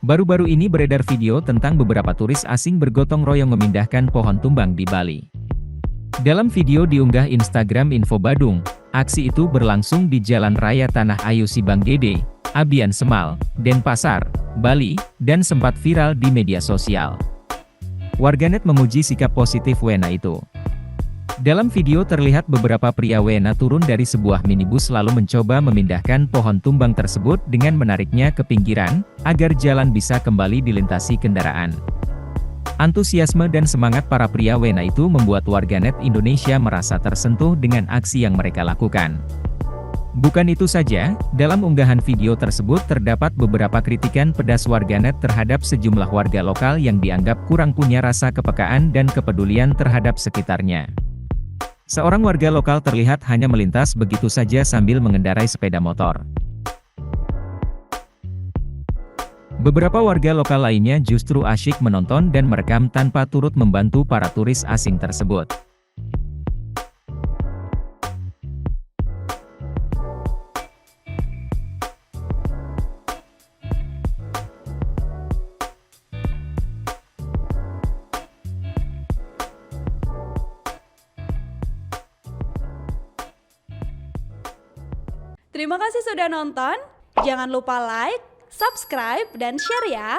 Baru-baru ini beredar video tentang beberapa turis asing bergotong royong memindahkan pohon tumbang di Bali. Dalam video diunggah Instagram Info Badung, aksi itu berlangsung di Jalan Raya Tanah Ayu Sibang Gede, Abian Semal, Denpasar, Bali, dan sempat viral di media sosial. Warganet memuji sikap positif WNA itu. Dalam video terlihat beberapa pria WNA turun dari sebuah minibus lalu mencoba memindahkan pohon tumbang tersebut dengan menariknya ke pinggiran, agar jalan bisa kembali dilintasi kendaraan. Antusiasme dan semangat para pria WNA itu membuat warganet Indonesia merasa tersentuh dengan aksi yang mereka lakukan. Bukan itu saja, dalam unggahan video tersebut terdapat beberapa kritikan pedas warganet terhadap sejumlah warga lokal yang dianggap kurang punya rasa kepekaan dan kepedulian terhadap sekitarnya. Seorang warga lokal terlihat hanya melintas begitu saja sambil mengendarai sepeda motor. Beberapa warga lokal lainnya justru asyik menonton dan merekam tanpa turut membantu para turis asing tersebut. Terima kasih sudah nonton. Jangan lupa like, subscribe, dan share ya.